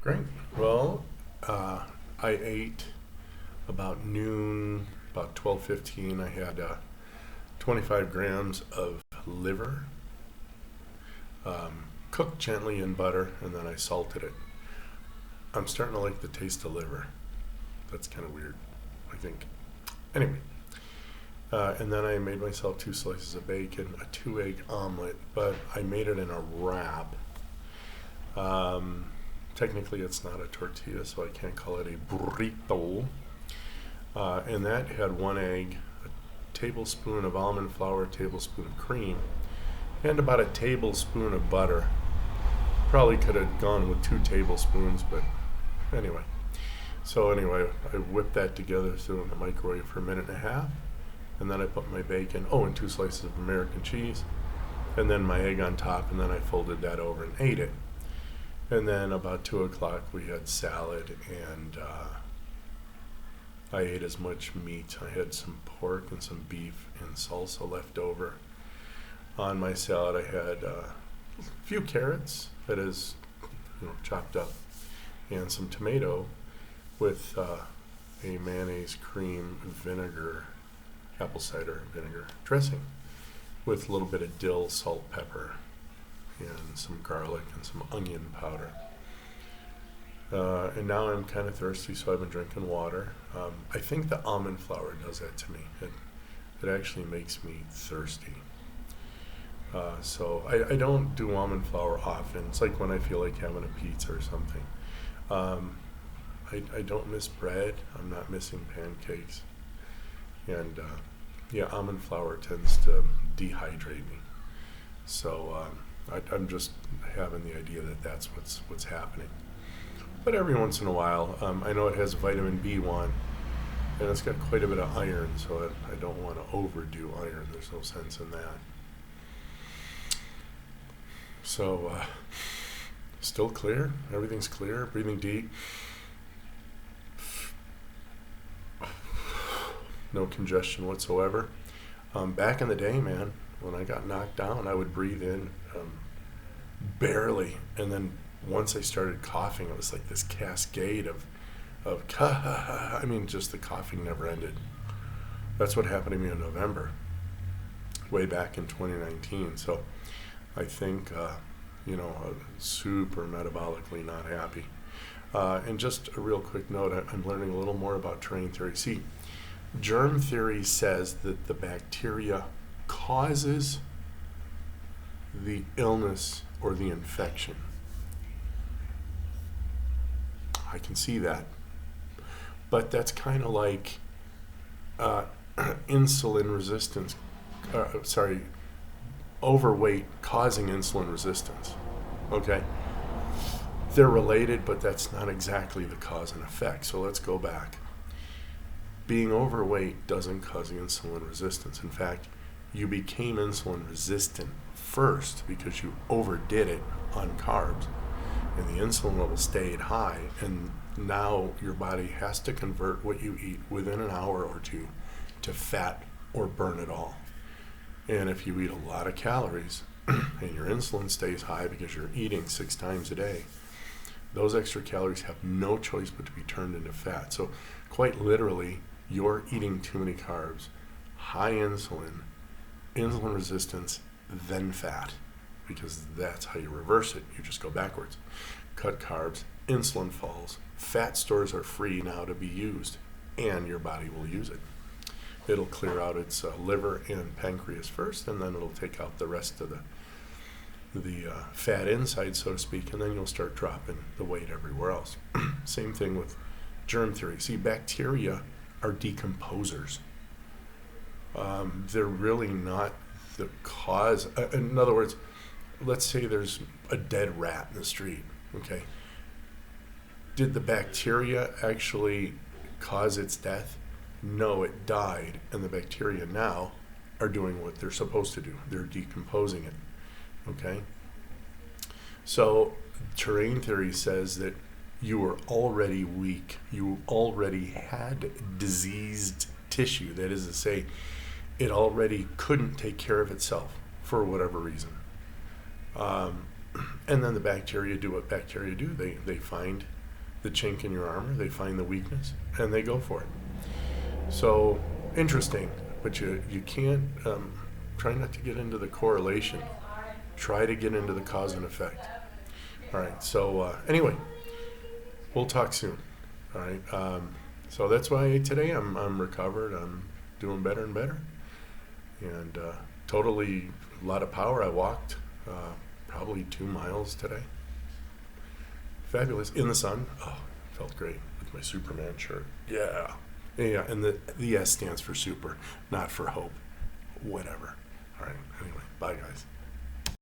Great. Well, I ate about noon, about 12:15. I had 25 grams of liver, cooked gently in butter, and then I salted it. I'm starting to like the taste of liver. That's kind of weird, I think. Anyway, and then I made myself 2 slices of bacon, a 2 egg omelet, but I made it in a wrap. Um, Technically, it's not a tortilla, so I can't call it a burrito. And that had 1 egg, a tablespoon of almond flour, a tablespoon of cream, and about a tablespoon of butter. Probably could have gone with 2 tablespoons, but anyway. So anyway, I whipped that together, threw it in the microwave for a minute and a half, and then I put my bacon, and 2 slices of American cheese, and then my egg on top, and then I folded that over and ate it. And then about 2 o'clock we had salad, and I ate as much meat. I had some pork and some beef and salsa left over. On my salad I had a few carrots, that is, chopped up, and some tomato with a mayonnaise, cream, vinegar, apple cider vinegar dressing with a little bit of dill, salt, pepper, and some garlic and some onion powder. And now I'm kind of thirsty, so I've been drinking water. I think the almond flour does that to me. It actually makes me thirsty. So I don't do almond flour often. It's like when I feel like having a pizza or something. I don't miss bread. I'm not missing pancakes. And yeah, almond flour tends to dehydrate me. So I'm just having the idea that that's what's happening. But every once in a while, I know it has vitamin B1, and it's got quite a bit of iron, so I don't want to overdo iron. There's no sense in that. So, still clear. Everything's clear. Breathing deep. No congestion whatsoever. Back in the day, man, when I got knocked down, I would breathe in barely, and then once I started coughing, it was like this cascade of I mean, just the coughing never ended. That's what happened to me in November, way back in 2019. So I think, super metabolically not happy. And just a real quick note, I'm learning a little more about terrain theory. See, germ theory says that the bacteria causes the illness or the infection. I can see that. But that's kind of like insulin resistance, overweight causing insulin resistance. Okay? They're related, but that's not exactly the cause and effect. So let's go back. Being overweight doesn't cause insulin resistance. In fact, you became insulin resistant first because you overdid it on carbs, and the insulin level stayed high, and now your body has to convert what you eat within an hour or two to fat or burn it all. And if you eat a lot of calories and your insulin stays high because you're eating 6 times a day, those extra calories have no choice but to be turned into fat. So quite literally, you're eating too many carbs, high insulin resistance, then fat, because that's how you reverse it. You just go backwards. Cut carbs, insulin falls, fat stores are free now to be used, and your body will use it. It'll clear out its liver and pancreas first, and then it'll take out the rest of the fat inside, so to speak, and then you'll start dropping the weight everywhere else. Same thing with germ theory. See, bacteria are decomposers. They're really not the cause. In other words, let's say there's a dead rat in the street, okay? Did the bacteria actually cause its death? No, it died, and the bacteria now are doing what they're supposed to do. They're decomposing it, okay? So terrain theory says that you were already weak. You already had diseased tissue. That is to say, it already couldn't take care of itself for whatever reason. And then the bacteria do what bacteria do. They find the chink in your armor, they find the weakness, and they go for it. So, interesting, but you can't, try not to get into the correlation. Try to get into the cause and effect. All right, so anyway, we'll talk soon. All right, so that's why today I'm recovered. I'm doing better and better. And totally a lot of power. I walked probably 2 miles today. Fabulous. In the sun. Oh, felt great with my Superman shirt. Yeah. Yeah, and the S stands for super, not for hope. Whatever. All right, anyway, bye guys.